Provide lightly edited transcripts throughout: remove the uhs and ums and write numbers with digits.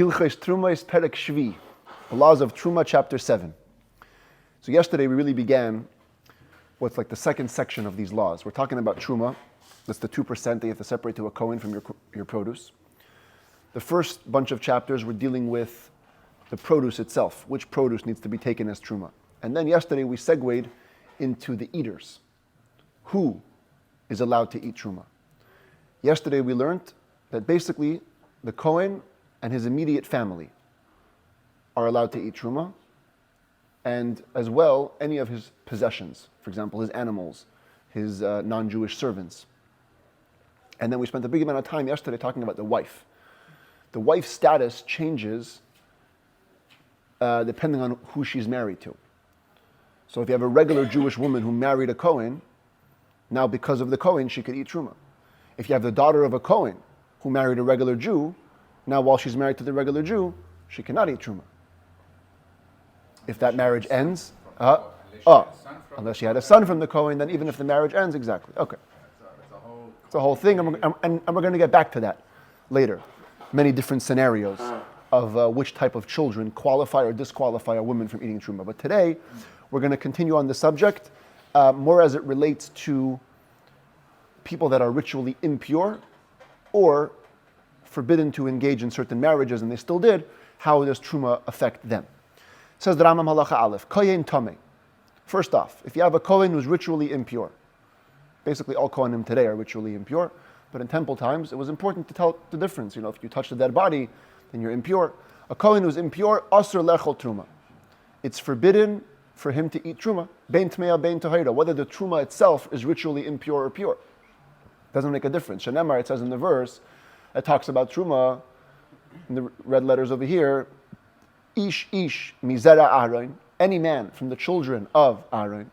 Hilchos Terumos Perek Shvi, the laws of Truma, chapter 7. So yesterday we really began what's like the second section of these laws. We're talking about Truma. That's the 2% that you have to separate to a Kohen from your produce. The first bunch of chapters were dealing with the produce itself, which produce needs to be taken as Truma. And then yesterday we segued into the eaters. Who is allowed to eat Truma? Yesterday we learned that basically the Kohen and his immediate family are allowed to eat Truma, and as well any of his possessions, for example his animals, his non-Jewish servants. And then we spent a big amount of time yesterday talking about the wife. The wife's status changes depending on who she's married to. So if you have a regular Jewish woman who married a Kohen, now because of the Kohen she could eat Truma. If you have the daughter of a Kohen who married a regular Jew, now while she's married to the regular Jew, she cannot eat Truma. If that marriage ends, unless she had a son from the Kohen, then even if the marriage ends, exactly. Okay. It's a whole thing, and we're going to get back to that later. Many different scenarios of which type of children qualify or disqualify a woman from eating Truma. But today, we're going to continue on the subject, more as it relates to people that are ritually impure or forbidden to engage in certain marriages, and they still did. How does Truma affect them? Says the Rambam halacha aleph, kohen tameh. First off, if you have a Kohen who's ritually impure, basically all Kohanim today are ritually impure, but in temple times it was important to tell the difference. If you touch the dead body, then you're impure. A Kohen who's impure, asur lechol Truma. It's forbidden for him to eat Truma, bein tmeya, bein tahira, whether the Truma itself is ritually impure or pure. Doesn't make a difference. Shenemar, it says in the verse, it talks about Truma, in the red letters over here, ish mizera Aaron, any man from the children of Aaron,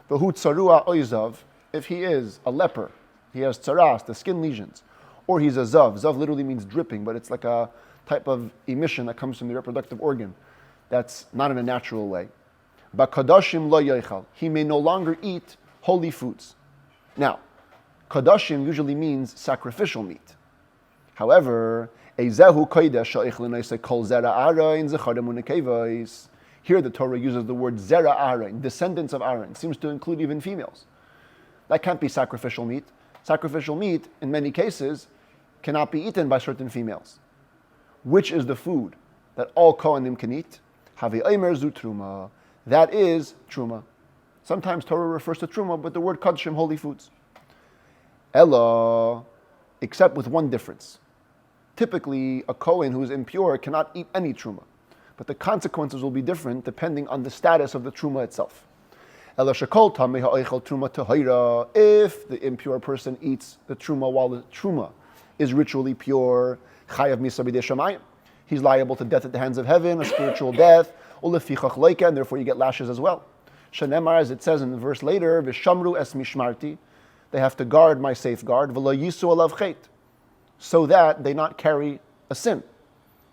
v'hu tzarua oizav, if he is a leper, he has tsaras, the skin lesions, or he's a zav. Zav literally means dripping, but it's like a type of emission that comes from the reproductive organ that's not in a natural way. But kadashim lo yoichal, he may no longer eat holy foods. Now, kadashim usually means sacrificial meat. However, ezehu kodesh sha'ich l'noisei kol zera Aaron zecharim u'nekevos. Here the Torah uses the word zera Aaron, descendants of Aaron. Seems to include even females. That can't be sacrificial meat. Sacrificial meat, in many cases, cannot be eaten by certain females. Which is the food that all Kohanim can eat? Havi omer zu truma. That is truma. Sometimes Torah refers to truma, but the word kadshim, holy foods. Ella, except with one difference. Typically, a Kohen who is impure cannot eat any truma, but the consequences will be different depending on the status of the truma itself. Ella shekol tameh ha'oichel truma tahira. If the impure person eats the truma while the truma is ritually pure, chayav misa b'dei shamayim. He's liable to death at the hands of heaven, a spiritual death, ulefichach loika, and therefore you get lashes as well. Shenemar, as it says in the verse later, v'shamru es mishmarti, they have to guard my safeguard, v'lo yisu alav chet, so that they not carry a sin,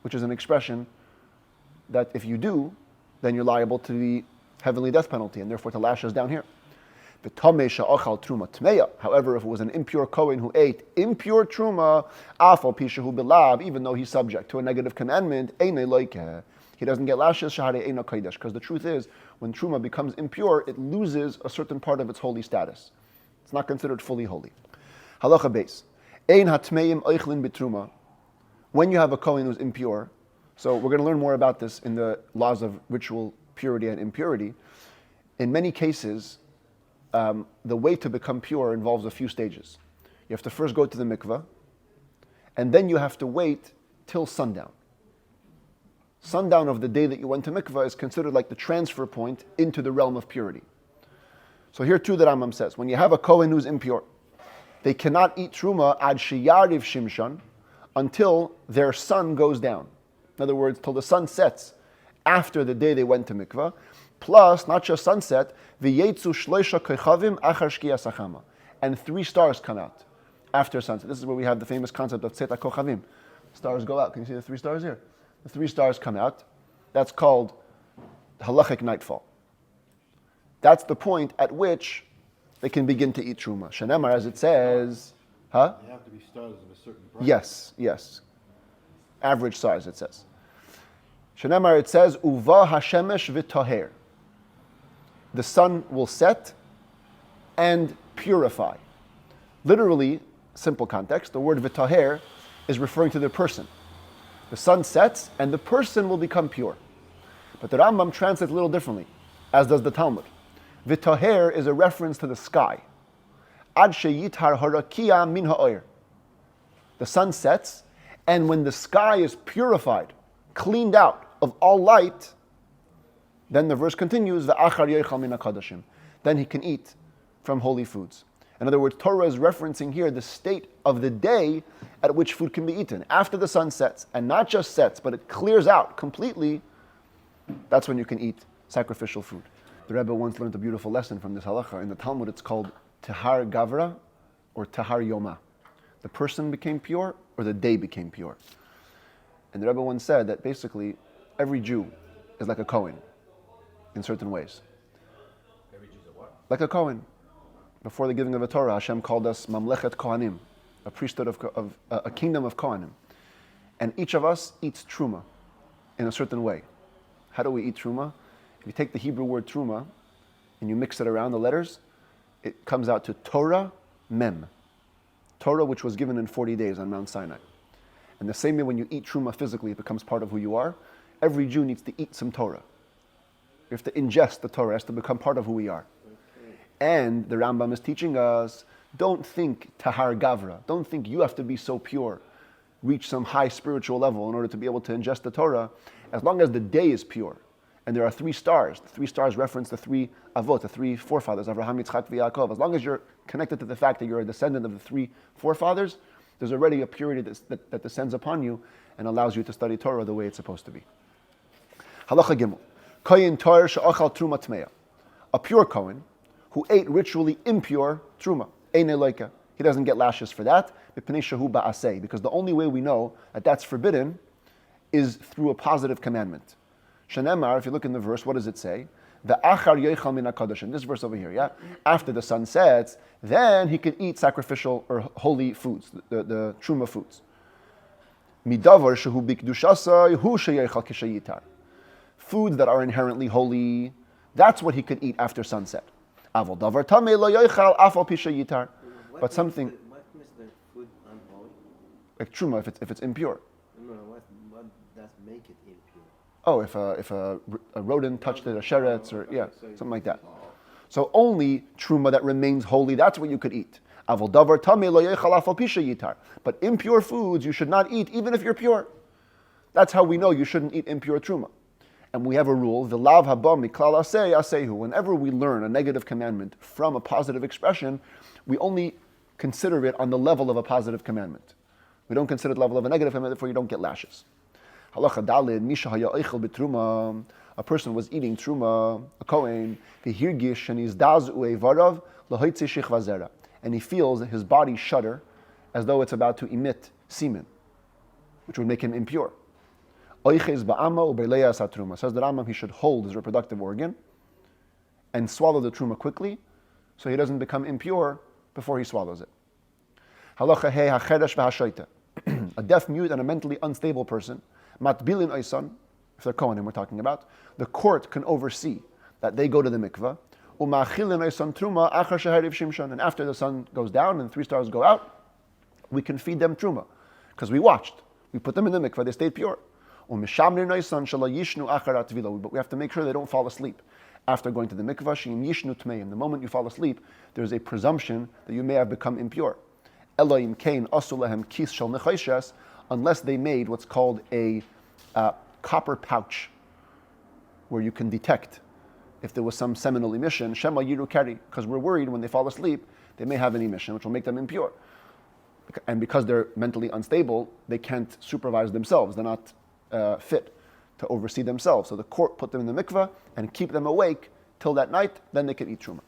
which is an expression that if you do, then you're liable to the heavenly death penalty, and therefore to lashes down here. However, if it was an impure Kohen who ate impure Truma, even though he's subject to a negative commandment, he doesn't get lashes, because the truth is, when Truma becomes impure, it loses a certain part of its holy status. It's not considered fully holy. Halacha base. When you have a Kohen who's impure, so we're going to learn more about this in the laws of ritual purity and impurity. In many cases, the way to become pure involves a few stages. You have to first go to the mikveh, and then you have to wait till sundown. Sundown of the day that you went to mikveh is considered like the transfer point into the realm of purity. So here too the Rambam says, when you have a Kohen who's impure, they cannot eat truma ad sheyariv shimshan until their sun goes down. In other words, till the sun sets after the day they went to mikveh. Plus, not just sunset, v'yetzu shloisha kochavim achar shkiyas hachama, and 3 stars come out after sunset. This is where we have the famous concept of tzet kochavim. Stars go out. Can you see the 3 stars here? The 3 stars come out. That's called halachic nightfall. That's the point at which they can begin to eat truma. Shenemar, as it says, They have to be stars of a certain price. Yes. Average size, it says. Shenemar, it says, Uva hashemesh v'toher. The sun will set and purify. Literally, simple context, the word v'toher is referring to the person. The sun sets and the person will become pure. But the Rambam translates a little differently, as does the Talmud. V'toher is a reference to the sky. Ad sheyitar harakia min ha'oyer. The sun sets, and when the sky is purified, cleaned out of all light, then the verse continues, V'achar yochal min ha'kadashim. Then he can eat from holy foods. In other words, Torah is referencing here the state of the day at which food can be eaten. After the sun sets, and not just sets, but it clears out completely, that's when you can eat sacrificial food. The Rebbe once learned a beautiful lesson from this halacha. In the Talmud, it's called Tahar Gavra or Tahar Yoma. The person became pure or the day became pure. And the Rebbe once said that basically every Jew is like a Kohen in certain ways. Every Jew is a what? Like a Kohen. Before the giving of the Torah, Hashem called us Mamlechet Kohanim, a priesthood of a kingdom of Kohanim. And each of us eats truma in a certain way. How do we eat truma? If you take the Hebrew word truma and you mix it around the letters, it comes out to Torah Mem. Torah, which was given in 40 days on Mount Sinai. And the same way when you eat truma physically, it becomes part of who you are. Every Jew needs to eat some Torah. You have to ingest the Torah. It has to become part of who we are. And the Rambam is teaching us, don't think Tahar Gavra. Don't think you have to be so pure, reach some high spiritual level in order to be able to ingest the Torah. As long as the day is pure, and there are 3 stars. The 3 stars reference the 3 avot, the 3 forefathers, Avraham, Yitzchak, Yaakov. As long as you're connected to the fact that you're a descendant of the 3 forefathers, there's already a purity that descends upon you and allows you to study Torah the way it's supposed to be. Halacha Gimel. Kohen Torah she'achal truma tmeya. A pure Kohen who ate ritually impure truma. Ein eloika. He doesn't get lashes for that. Because the only way we know that that's forbidden is through a positive commandment. Shenemar, if you look in the verse, what does it say? The achar yochal min hakadoshim. This verse over here, yeah? After the sun sets, then he can eat sacrificial or holy foods, the truma foods. Midavar shehu bikdushasa hu sheyochal kishayitar. Foods that are inherently holy, that's what he could eat after sunset. Aval davar tamei lo yochal afal pishayitar. But something What makes the food unholy? like truma, if it's impure. No, what does make it impure? Oh, if a rodent touched it, a sheretz, or something like that. So only truma that remains holy, that's what you could eat. Aval davar tamei lo yochal afal pishayitar. But impure foods you should not eat, even if you're pure. That's how we know you shouldn't eat impure truma. And we have a rule, v'lav haba miklal aseh asehu. Whenever we learn a negative commandment from a positive expression, we only consider it on the level of a positive commandment. We don't consider it the level of a negative commandment, therefore you don't get lashes. Halacha dalid, misha haya eichel b'truma. A person was eating truma, a kohen, v'hirgish and he's daz u'evarav l'hoitzi shichva zera. And he feels that his body shudder as though it's about to emit semen, which would make him impure. Says the Rambam, he should hold his reproductive organ and swallow the truma quickly so he doesn't become impure before he swallows it. Halacha hey hacheresh v'hashoita. A deaf, mute, and a mentally unstable person, matbilin oisan, if they're Kohanim we're talking about, the court can oversee that they go to the mikveh, umachilin oisan truma achar shehariv shimshon, and after the sun goes down and 3 stars go out, we can feed them truma. Because we watched. We put them in the mikveh, they stayed pure. But we have to make sure they don't fall asleep. After going to the mikvah, the moment you fall asleep, there's a presumption that you may have become impure. Unless they made what's called a copper pouch, where you can detect if there was some seminal emission, Shema Yiru Keri, because we're worried when they fall asleep, they may have an emission, which will make them impure. And because they're mentally unstable, they can't supervise themselves. They're not fit to oversee themselves. So the court put them in the mikveh and keep them awake till that night, then they can eat truma.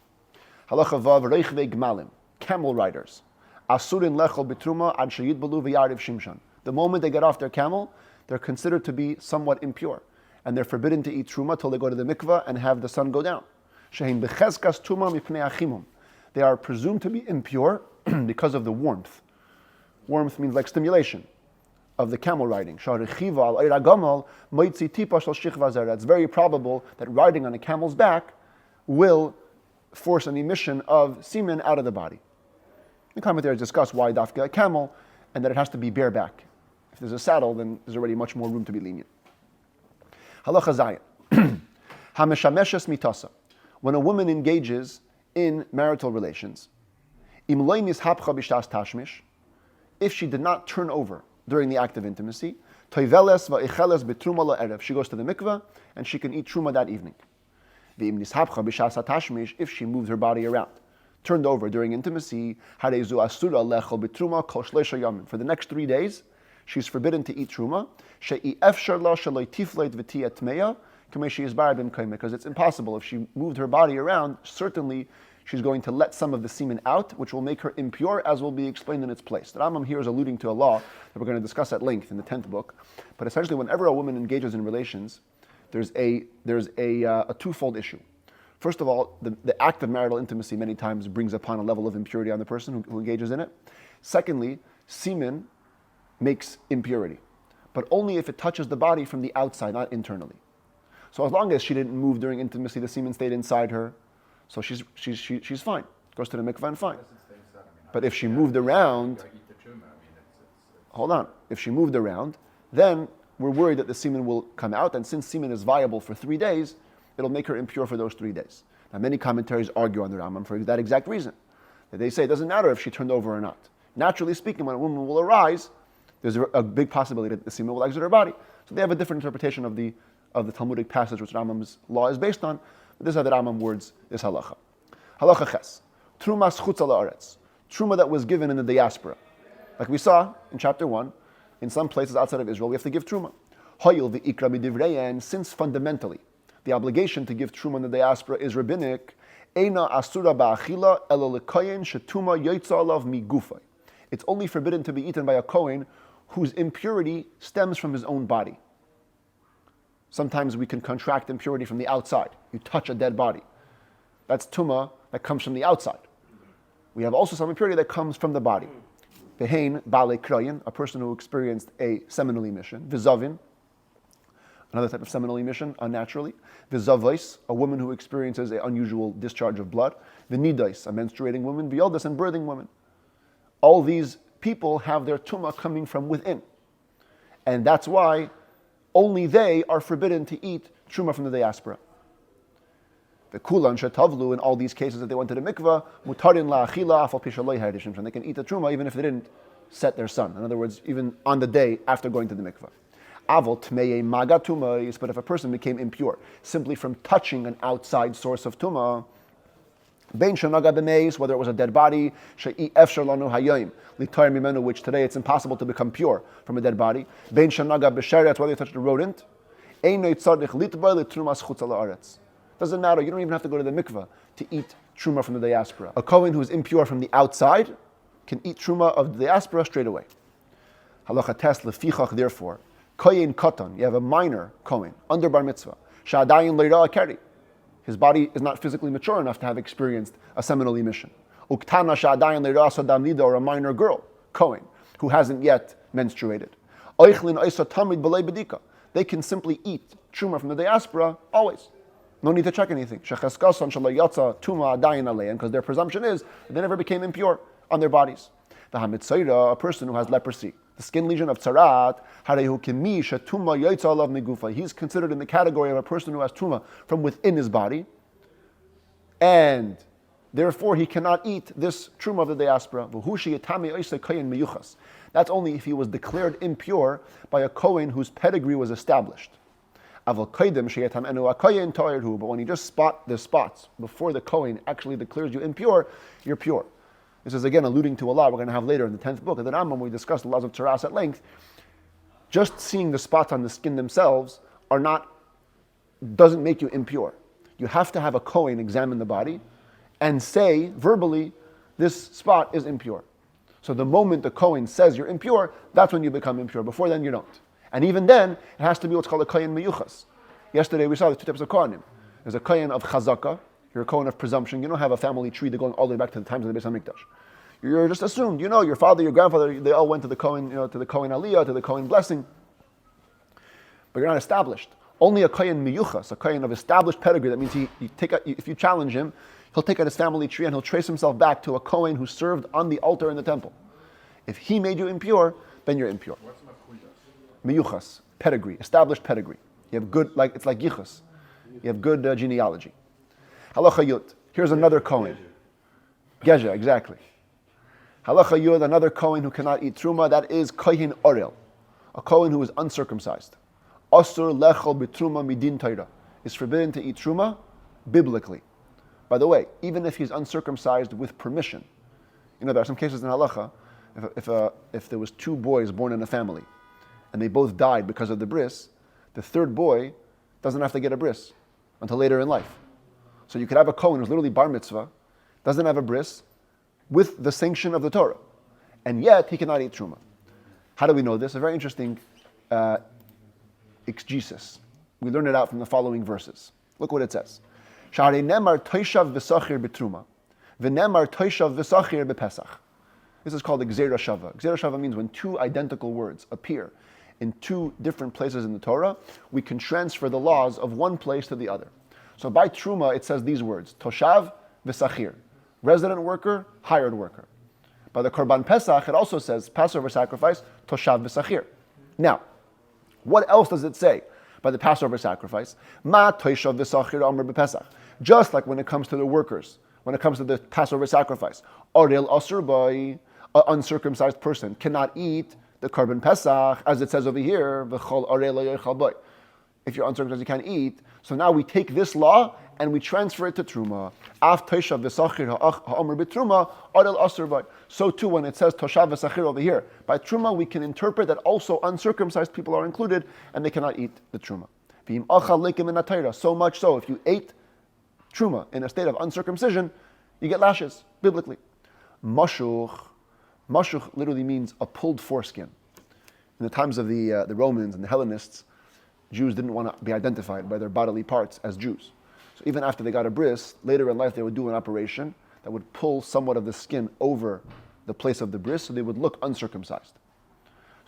Halacha vav reichvei gmalim, camel riders. Asurin lechol bitruma ad sheyidbalu v'yariv shimshon. The moment they get off their camel, they're considered to be somewhat impure. And they're forbidden to eat truma till they go to the mikveh and have the sun go down. Shehin bechezkas tuma mipnei achimum. They are presumed to be impure because of the warmth. Warmth means like stimulation of the camel riding. moitzi tipa shel shichva zera. It's very probable that riding on a camel's back will force an emission of semen out of the body. The commentators discuss why dafka a camel, and that it has to be bareback. If there's a saddle, then there's already much more room to be lenient. Halacha zayin. Hameshameshes mitasa. When a woman engages in marital relations, im lo nishapcha b'shas tashmish, if she did not turn over during the act of intimacy, toiveles va'icheles betruma la'erev. She goes to the mikveh and she can eat truma that evening. V'im nishapcha b'shas tashmish, if she moves her body around, turned over during intimacy, harezu asura lechol betruma kol shleisha yamim. For the next 3 days, she's forbidden to eat truma. She'i efshar la shaloi tifleit v'tiyah tmeya, because it's impossible. If she moved her body around, certainly she's going to let some of the semen out, which will make her impure, as will be explained in its place. The Rambam here is alluding to a law that we're going to discuss at length in the 10th book. But essentially, whenever a woman engages in relations, there's a twofold issue. First of all, the act of marital intimacy many times brings upon a level of impurity on the person who engages in it. Secondly, semen makes impurity, but only if it touches the body from the outside, not internally. So as long as she didn't move during intimacy, the semen stayed inside her, so she's fine. Goes to the mikvah and fine. But if she moved around, hold on. If she moved around, then we're worried that the semen will come out, and since semen is viable for 3 days, it'll make her impure for those 3 days. Now, many commentaries argue on the Rambam for that exact reason. That they say it doesn't matter if she turned over or not. Naturally speaking, when a woman will arise, there's a big possibility that the semen will exit her body. So they have a different interpretation of the Talmudic passage which Rambam's law is based on. But this is how the Rambam words this halacha. Halacha ches. Trumas chutz la'aretz. Truma that was given in the diaspora. Like we saw in chapter 1, in some places outside of Israel, we have to give truma. Hoyil v'ikra b'divrei, and since fundamentally the obligation to give truma in the diaspora is rabbinic, eina asura ba'achila ela l'koyen shetuma yoytza alav migufay. It's only forbidden to be eaten by a kohen whose impurity stems from his own body. Sometimes we can contract impurity from the outside. You touch a dead body. That's tuma that comes from the outside. We have also some impurity that comes from the body. Vehein bale kroyin, a person who experienced a seminal emission. Vizavin, another type of seminal emission, unnaturally. Vizavos, a woman who experiences an unusual discharge of blood. Vinidais, a menstruating woman. V'yoldas, and birthing women. All these people have their tuma coming from within. And that's why only they are forbidden to eat truma from the diaspora. The kulan shetavlu, in all these cases that they went to the mikvah, mutarin la'achila afal pishaloi haydishim, and they can eat the truma even if they didn't set their son. In other words, even on the day after going to the mikvah. Avol tmeye maga tumais, but if a person became impure simply from touching an outside source of tuma, bein shanaga b'meis, whether it was a dead body, she'i efshar lanu hayom litar mimenu, which today it's impossible to become pure from a dead body. Bein shanaga b'sheret, whether you touched a rodent, ein tzarich litbay litrumas chutz la'aretz. Doesn't matter. You don't even have to go to the mikveh to eat truma from the diaspora. A kohen who is impure from the outside can eat truma of the diaspora straight away. Halacha tes lefichach, therefore, kohen katan, you have a minor kohen under bar mitzvah. Sha'adayin leira keri. His body is not physically mature enough to have experienced a seminal emission. Uktana sha'adayin leira sadam nida, or a minor girl, kohen, who hasn't yet menstruated. Oichlin oisa tamid b'lei bedika. They can simply eat truma from the diaspora always. No need to check anything. Because their presumption is that they never became impure on their bodies. The Hamitzaira, a person who has leprosy, the skin lesion of Tzarat, he's considered in the category of a person who has Tuma from within his body, and therefore he cannot eat this Truma of the diaspora. That's only if he was declared impure by a Kohen whose pedigree was established. But when you just spot the spots before the Kohen actually declares you impure, you're pure. This is again alluding to a law we're going to have later in the 10th book of the Rambam, when we discuss the laws of Taras at length. Just seeing the spots on the skin themselves doesn't make you impure. You have to have a Kohen examine the body and say verbally, this spot is impure. So the moment the Kohen says you're impure, that's when you become impure. Before then, you don't. And even then, it has to be what's called a kohen meyuchas. Yesterday we saw the two types of kohanim. There's a kohen of chazaka. You're a kohen of presumption. You don't have a family tree that going all the way back to the times of the Beis Hamikdash. You're just assumed. You know, your father, your grandfather, they all went to the kohen, to the kohen aliyah, to the kohen blessing. but you're not established. Only a kohen miyuchas, a kohen of established pedigree. That means if you challenge him, he'll take out his family tree and he'll trace himself back to a kohen who served on the altar in the temple. If he made you impure, then you're impure. What's makudas? Miyuchas, pedigree, established pedigree. You have good, it's like yichus. You have good genealogy. Halacha yud. Here's another kohen. Gezha, exactly. Halacha yud, another kohen who cannot eat truma. That is kohen orel, a kohen who is uncircumcised. Asur lechol b'truma midin Torah. Is forbidden to eat truma biblically. By the way, even if he's uncircumcised with permission. There are some cases in halacha, if there was two boys born in a family, and they both died because of the bris, the third boy doesn't have to get a bris until later in life. So you could have a kohen who's literally bar mitzvah, doesn't have a bris, with the sanction of the Torah, and yet he cannot eat truma. How do we know this? A very interesting exegesis. We learn it out from the following verses. Look what it says. Sha'arei nemar toishav v'sachir b'truma, v'nemar toishav v'sachir b'pesach. This is called the Gzeira Shava. Gzeira Shava means when two identical words appear in two different places in the Torah, we can transfer the laws of one place to the other. So by Truma, it says these words, Toshav v'sachir, resident worker, hired worker. By the Korban Pesach, it also says Passover sacrifice, Toshav v'sachir. Now, what else does it say by the Passover sacrifice? Ma Toshav v'sachir amr b'Pesach. Just like when it comes to the workers, when it comes to the Passover sacrifice, Orel asur by, an uncircumcised person cannot eat the Korban Pesach, as it says over here, v'chol orel lo yochal boy. If you're uncircumcised, you can't eat. So now we take this law and we transfer it to Truma. Af Toshav v'sachir ha'amr b'Truma, orel asur by. So too, when it says Toshav v'sachir over here, by Truma we can interpret that also uncircumcised people are included and they cannot eat the Truma. V'im achal leikim in atayra. So much so, if you ate Truma in a state of uncircumcision, you get lashes, biblically. Mashuch literally means a pulled foreskin. In the times of the Romans and the Hellenists, Jews didn't want to be identified by their bodily parts as Jews. So even after they got a bris, later in life they would do an operation that would pull somewhat of the skin over the place of the bris so they would look uncircumcised.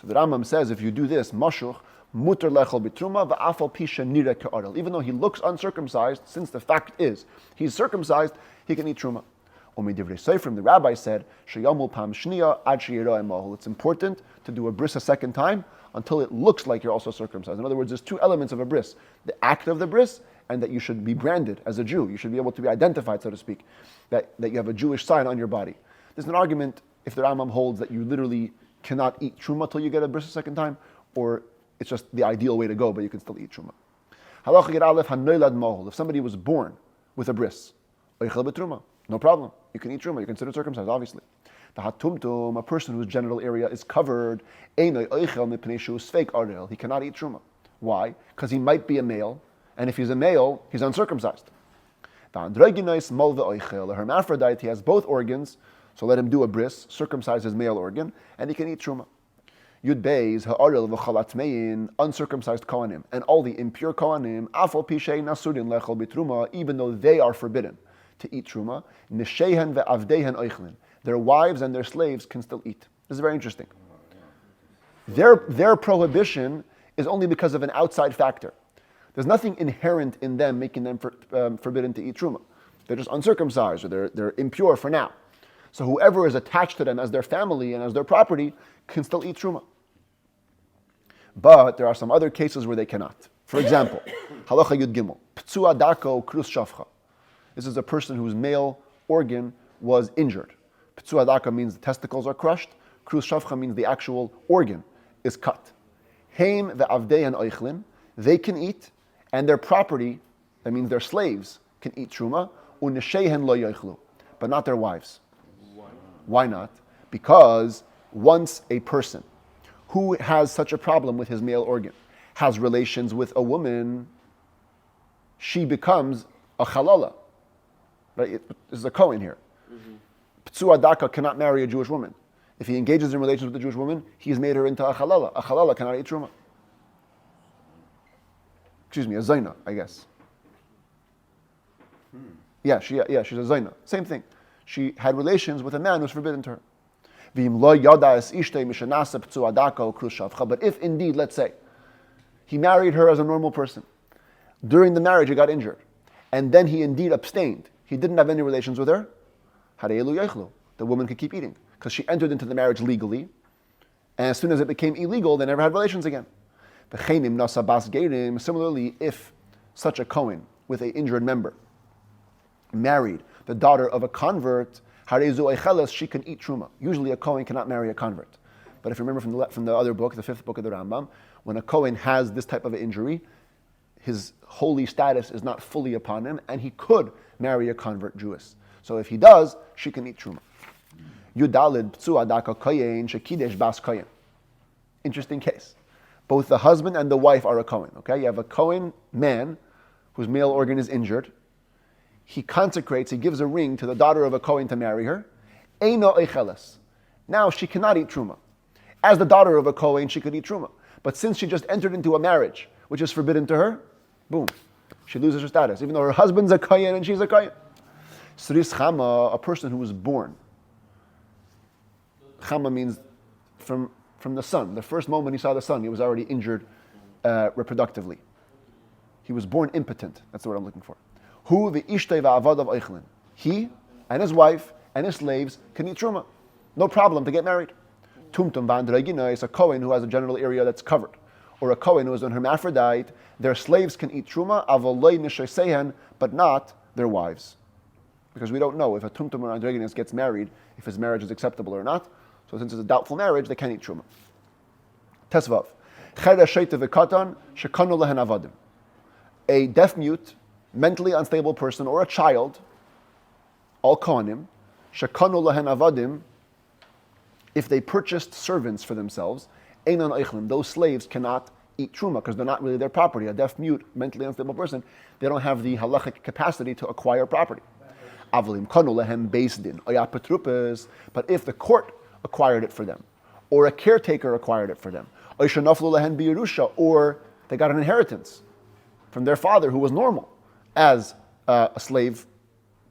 So the Rambam says if you do this, mashuch, muter lechol bitruma va'afal pisha nira ka'arel. Even though he looks uncircumcised, since the fact is he's circumcised, he can eat truma. The Rabbi said, it's important to do a bris a second time until it looks like you're also circumcised. In other words, there's two elements of a bris. The act of the bris, and that you should be branded as a Jew. You should be able to be identified, so to speak, that you have a Jewish sign on your body. There's an argument if the Rambam holds that you literally cannot eat truma till you get a bris a second time, or it's just the ideal way to go, but you can still eat truma. If somebody was born with a bris, no problem. You can eat truma. You're considered circumcised, obviously. The hatumtum, a person whose genital area is covered, he cannot eat truma. Why? Because he might be a male, and if he's a male, he's uncircumcised. The hermaphrodite, he has both organs, so let him do a bris, circumcise his male organ, and he can eat truma. Yud beis ha'aril v'chalatmein, uncircumcised kohanim, and all the impure kohanim, afal pishei nasudin lechol bitruma, even though they are forbidden to eat truma, nishehen ve'avdehen oichlin. Their wives and their slaves can still eat. This is very interesting. Their prohibition is only because of an outside factor. There's nothing inherent in them making them forbidden to eat truma. They're just uncircumcised, or they're impure for now. So whoever is attached to them as their family and as their property can still eat truma. But there are some other cases where they cannot. For example, halacha yud gimel, ptsua dako krus shafcha. This is a person whose male organ was injured. Ptsua daka means the testicles are crushed. Krus shafcha means the actual organ is cut. Heim ve'avdeyan oichlin, they can eat, and their property, that means their slaves, can eat truma. Uneshehen lo yoichlu, but not their wives. Why not? Because once a person who has such a problem with his male organ has relations with a woman, she becomes a halala. Right? This is a kohen here. Ptsua daka cannot marry a Jewish woman. If he engages in relations with a Jewish woman, he's made her into a halala. A halala cannot eat truma. Excuse me, a zaina, I guess. Yeah, she's a zaina. Same thing. She had relations with a man who's forbidden to her. But if indeed, let's say, He married her as a normal person. During the marriage, he got injured. And then he indeed abstained. He didn't have any relations with her. The woman could keep eating because she entered into the marriage legally. And as soon as it became illegal, they never had relations again. Similarly, if such a Kohen with an injured member married the daughter of a convert, she can eat truma. Usually a Kohen cannot marry a convert. But if you remember from the other book, the 5th book of the Rambam, when a Kohen has this type of an injury, his holy status is not fully upon him, and he could marry a convert Jewess. So if he does, she can eat truma. Interesting case. Both the husband and the wife are a Kohen. Okay, you have a Kohen man whose male organ is injured. He consecrates, he gives a ring to the daughter of a Kohen to marry her. Eino eicheles. Now she cannot eat truma. As the daughter of a Kohen, she could eat truma. But since she just entered into a marriage which is forbidden to her, boom, she loses her status, even though her husband's a Kohen and she's a Kohen. Sris Chama, a person who was born. Chama means from the sun. The first moment he saw the sun, he was already injured reproductively. He was born impotent. That's the word I'm looking for. Who the ishtay va'avadav eichlin. He and his wife and his slaves can eat truma. No problem to get married. Tumtum v'andragina is a Kohen who has a genital area that's covered. Or a Kohen who is an hermaphrodite. Their slaves can eat truma, avoloi nishosehen, but not their wives. Because we don't know if a tumtum or androgynous gets married, if his marriage is acceptable or not. So since it's a doubtful marriage, they can't eat truma. Tesvav. A deaf-mute, mentally unstable person, or a child, all kohanim, shekanu lahen avadim, if they purchased servants for themselves, einan eichlin, those slaves cannot eat truma because they're not really their property. A deaf-mute, mentally unstable person, they don't have the halachic capacity to acquire property. Avalim kanu lahem beisdin, oyapatrupes, but if the court acquired it for them, or a caretaker acquired it for them, or they got an inheritance from their father who was normal, as a slave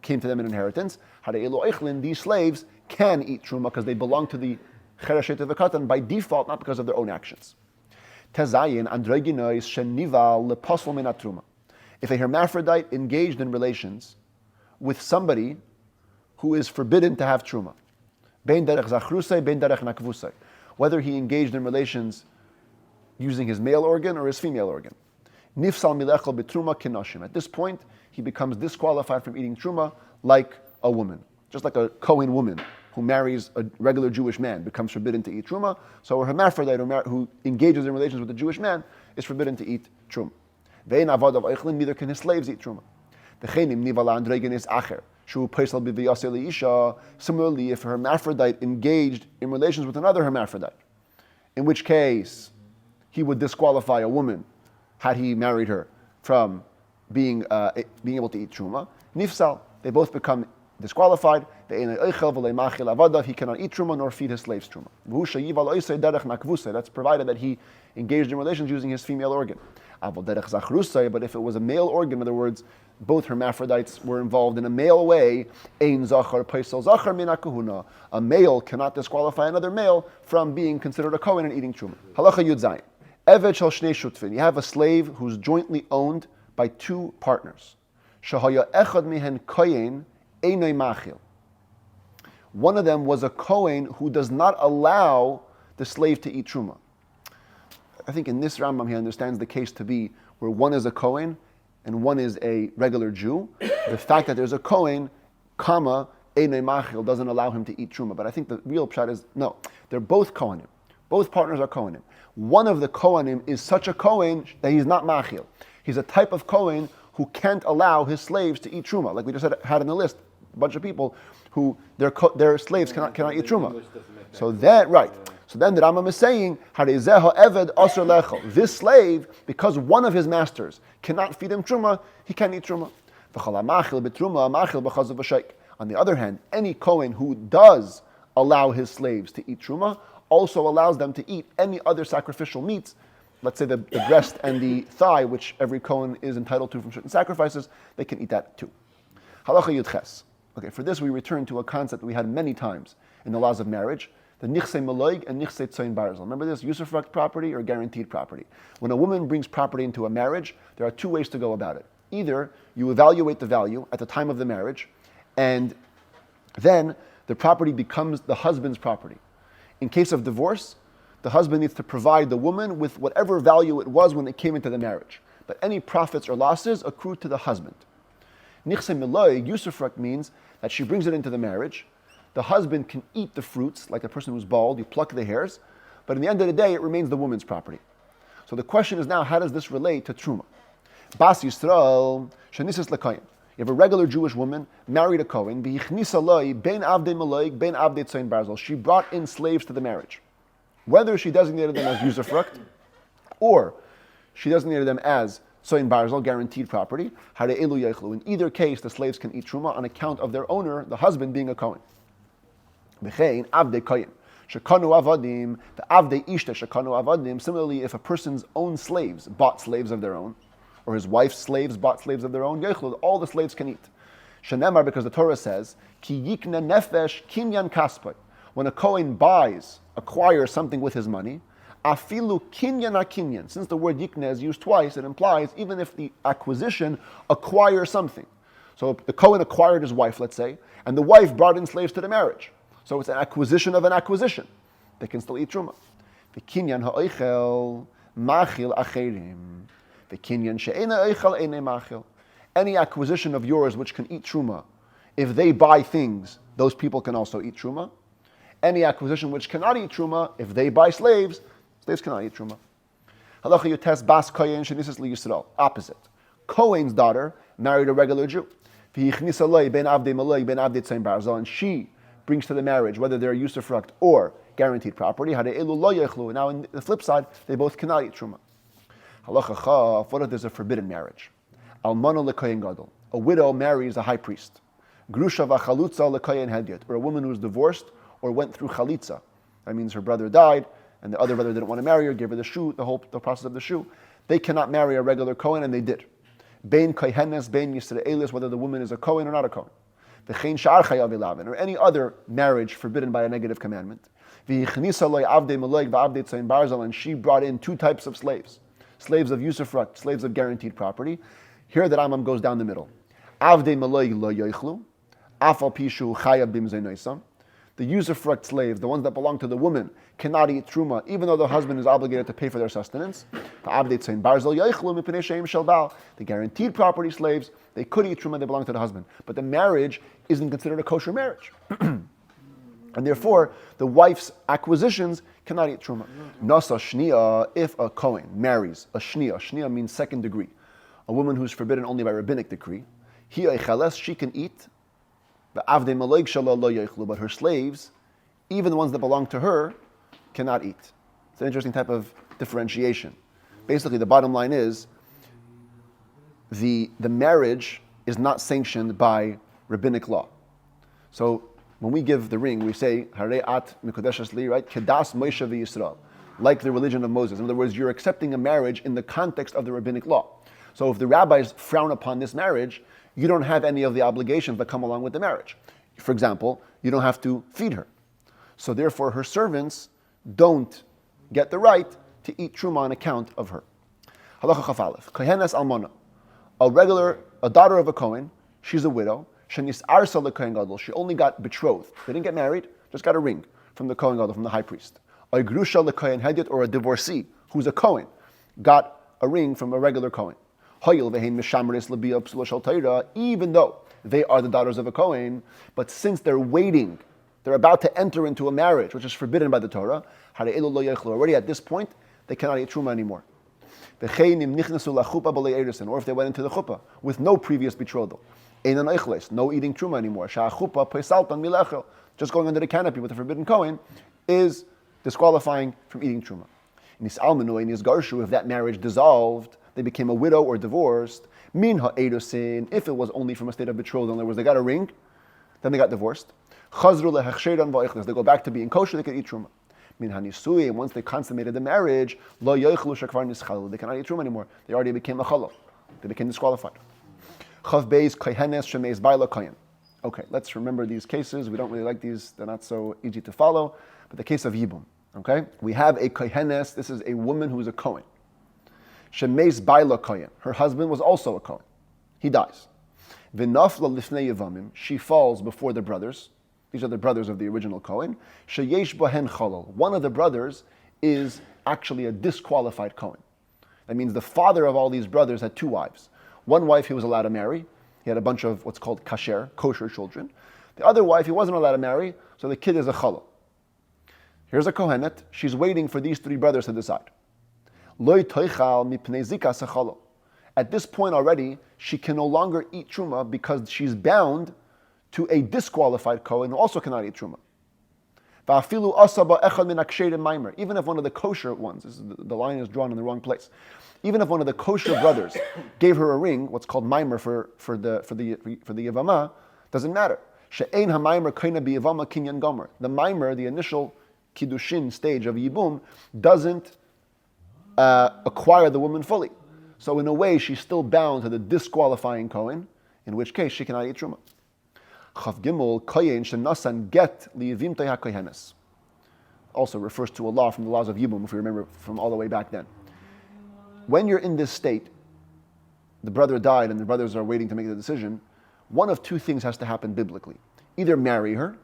came to them in inheritance, these slaves can eat truma because they belong to the cherashet of the katan by default, not because of their own actions. If a hermaphrodite engaged in relations with somebody who is forbidden to have truma, whether he engaged in relations using his male organ or his female organ. Nifsal milechel betruma kenoshim. At this point, he becomes disqualified from eating truma like a woman. Just like a Kohen woman who marries a regular Jewish man becomes forbidden to eat truma, so a hermaphrodite who engages in relations with a Jewish man is forbidden to eat truma. Neither can his slaves eat truma. Similarly, if a hermaphrodite engaged in relations with another hermaphrodite, in which case he would disqualify a woman had he married her from being able to eat truma, nifsal, they both become disqualified. He cannot eat truma nor feed his slaves truma. That's provided that he engaged in relations using his female organ. But if it was a male organ, in other words, both hermaphrodites were involved in a male way, a male cannot disqualify another male from being considered a Kohen and eating truma. Halacha Yud Zayin. Eved shel shnei shutvin. You have a slave who's jointly owned by two partners. Shahaya echad mihen kohen einay machil. One of them was a Kohen who does not allow the slave to eat truma. I think in this Rambam he understands the case to be where one is a Kohen and one is a regular Jew. The fact that there's a Kohen, comma, einay machil, doesn't allow him to eat truma. But I think the real pshat is, no, they're both Kohanim. Both partners are Kohanim. One of the Kohanim is such a Kohen that he's not machil. He's a type of Kohen who can't allow his slaves to eat truma. Like we just had in the list, a bunch of people who their slaves cannot eat truma. So then, right. So then the Rambam is saying, this slave, because one of his masters cannot feed him truma, he can't eat truma. On the other hand, any Kohen who does allow his slaves to eat truma also allows them to eat any other sacrificial meats, let's say the breast and the thigh, which every Kohen is entitled to from certain sacrifices, they can eat that too. Halacha Yud Ches. Okay, for this we return to a concept we had many times in the laws of marriage. the nichse meloig and nichse tzoyin barzel. Remember this, usufruct property or guaranteed property. When a woman brings property into a marriage, there are two ways to go about it. Either you evaluate the value at the time of the marriage, and then the property becomes the husband's property. In case of divorce, the husband needs to provide the woman with whatever value it was when it came into the marriage. But any profits or losses accrue to the husband. Nichse meloig, usufruct, means that she brings it into the marriage. The husband can eat the fruits, like a person who's bald, you pluck the hairs, but in the end of the day, it remains the woman's property. So the question is now, how does this relate to Truma? Bas Yisrael, Shanisis L'Kohen. You have a regular Jewish woman, married a Kohen, B'yichnisa loi, bein avdei meloig, bein avdei tzoyin barzel. She brought in slaves to the marriage. Whether she designated them as usufruct, or she designated them as tzoyin barzel, guaranteed property, hare elu yechlu. In either case, the slaves can eat Truma on account of their owner, the husband, being a Kohen. B'chein avdei kohen. Shekanu avadim, the avdei ishta shekanu avadim. Similarly, if a person's own slaves bought slaves of their own, or his wife's slaves bought slaves of their own, yechlud, all the slaves can eat. Shenemar, because the Torah says, ki yikne nefesh kinyan kaspai. When a Kohen acquires something with his money, afilu kinyan akinyan. Since the word yikne is used twice, it implies even if the acquisition acquires something. So the Kohen acquired his wife, let's say, and the wife brought in slaves to the marriage. So it's an acquisition of an acquisition. They can still eat Truma. The kinyan ha'oichel machil acherim. The kinyan she'ena oichel ene machil. Any acquisition of yours which can eat Truma, if they buy things, those people can also eat Truma. Any acquisition which cannot eat Truma, if they buy slaves, slaves cannot eat Truma. Halacha yotes bas kohen shenisis liyisrael. Opposite. Kohen's daughter married a regular Jew. V'yichnisa loi ben avdei maloi ben avdei tzayin barzel. And she brings to the marriage, whether they're usufruct or guaranteed property. Now, in the flip side, they both cannot eat Truma. Halacha chaf, what if there's a forbidden marriage? Almana lekohen gadol. A widow marries a high priest. Grusha v'chalutza lekohen hedyot. Or a woman who's divorced or went through chalitza. That means her brother died, and the other brother didn't want to marry her, gave her the shoe, the process of the shoe. They cannot marry a regular Kohen, and they did. Bein kohenes, bein yisraelis, whether the woman is a Kohen or not a Kohen. Or any other marriage forbidden by a negative commandment. And she brought in two types of slaves. Slaves of usufruct, slaves of guaranteed property. Here the Rambam goes down the middle. The usufruct slaves, the ones that belong to the woman, cannot eat Truma, even though the husband is obligated to pay for their sustenance. The guaranteed property slaves, they could eat Truma, they belong to the husband. But the marriage isn't considered a kosher marriage. And therefore, the wife's acquisitions cannot eat Truma. Nasa shnia, if a Kohen marries a shnia means second degree, a woman who's forbidden only by rabbinic decree, she can eat, but her slaves, even the ones that belong to her, cannot eat. It's an interesting type of differentiation. Basically, the bottom line is the marriage is not sanctioned by rabbinic law. So when we give the ring, we say, Hare'at Mikodeshas Li, right? Kedas Moshe v'Yisrael, like the religion of Moses. In other words, you're accepting a marriage in the context of the rabbinic law. So if the rabbis frown upon this marriage, you don't have any of the obligations that come along with the marriage. For example, you don't have to feed her. So therefore, her servants don't get the right to eat Truma on account of her. Halacha Chaf Aleph. Kohenes Almana. A daughter of a Kohen, she's a widow. Shenis Arsa leKohen Gadol. She only got betrothed. They didn't get married, just got a ring from the Kohen Gadol, from the high priest. A Grusha leKohen Hedyot, or a divorcee who's a Kohen, got a ring from a regular Kohen. Even though they are the daughters of a Kohen, but since they're waiting, they're about to enter into a marriage, which is forbidden by the Torah, already at this point, they cannot eat Truma anymore. Or if they went into the chuppah with no previous betrothal. No eating Truma anymore. Just going under the canopy with the forbidden Kohen is disqualifying from eating Truma. If that marriage dissolved, they became a widow or divorced. Min ha'edosin, if it was only from a state of betrothal, in other words, they got a ring, then they got divorced. They go back to being kosher, they can eat Truma. Min hanisui, once they consummated the marriage, lo yoichlu shakvar nischalu, they cannot eat Truma anymore. They already became a chalal. They became disqualified. Chav beis kohenes shemeis baila kohen. Okay, let's remember these cases. We don't really like these. They're not so easy to follow. But the case of Yibum. Okay? We have a kohenes. This is a woman who is a Kohen. Shemeis baila Kohen. Her husband was also a Kohen. He dies. V'nafla lifnei yevamim. She falls before the brothers. These are the brothers of the original Kohen. Sheyesh bahen chalal. One of the brothers is actually a disqualified Kohen. That means the father of all these brothers had two wives. One wife he was allowed to marry. He had a bunch of what's called kosher children. The other wife he wasn't allowed to marry, so the kid is a chalal. Here's a kohenet. She's waiting for these three brothers to decide. Loi toichal mipnei zikas chalal. At this point already, she can no longer eat truma because she's bound to a disqualified kohen who also cannot eat truma. Even if one of the kosher ones, the line is drawn in the wrong place, even if one of the kosher brothers gave her a ring, what's called maimer for the yavama, doesn't matter. The maimer, the initial kiddushin stage of yibum, doesn't acquire the woman fully. So in a way, she's still bound to the disqualifying kohen, in which case she cannot eat truma. Chav Gimel Kohen shenasan get liyivimtei hakohenes. Also refers to a law from the laws of Yibum, if we remember from all the way back then. When you're in this state, the brother died and the brothers are waiting to make the decision, one of two things has to happen biblically. Either marry her,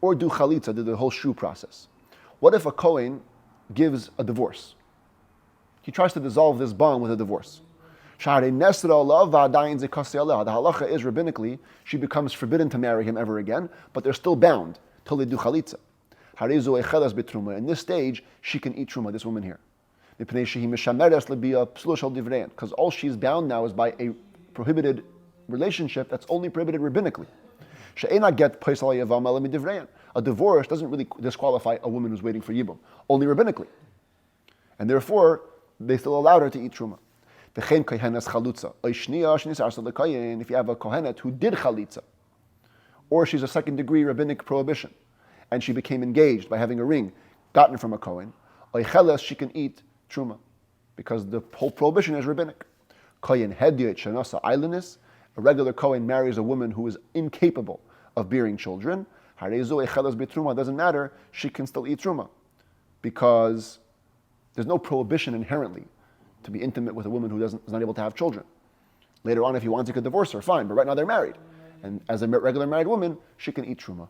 or do chalitza, do the whole shu process. What if a Kohen gives a divorce? He tries to dissolve this bond with a divorce. The halacha is rabbinically, she becomes forbidden to marry him ever again, but they're still bound till they do chalitza. In this stage, she can eat truma, this woman here. Because all she's bound now is by a prohibited relationship that's only prohibited rabbinically. A divorce doesn't really disqualify a woman who's waiting for yibum, only rabbinically. And therefore, they still allowed her to eat truma. If you have a kohenet who did chalitza, or she's a second degree rabbinic prohibition, and she became engaged by having a ring gotten from a kohen, she can eat truma, because the whole prohibition is rabbinic. Kohen hedyot shenasa ailenis, a regular kohen marries a woman who is incapable of bearing children. Doesn't matter, she can still eat truma, because there's no prohibition inherently to be intimate with a woman who is not able to have children. Later on, if he wants, he could divorce her, fine, but right now they're married. And as a regular married woman, she can eat truma.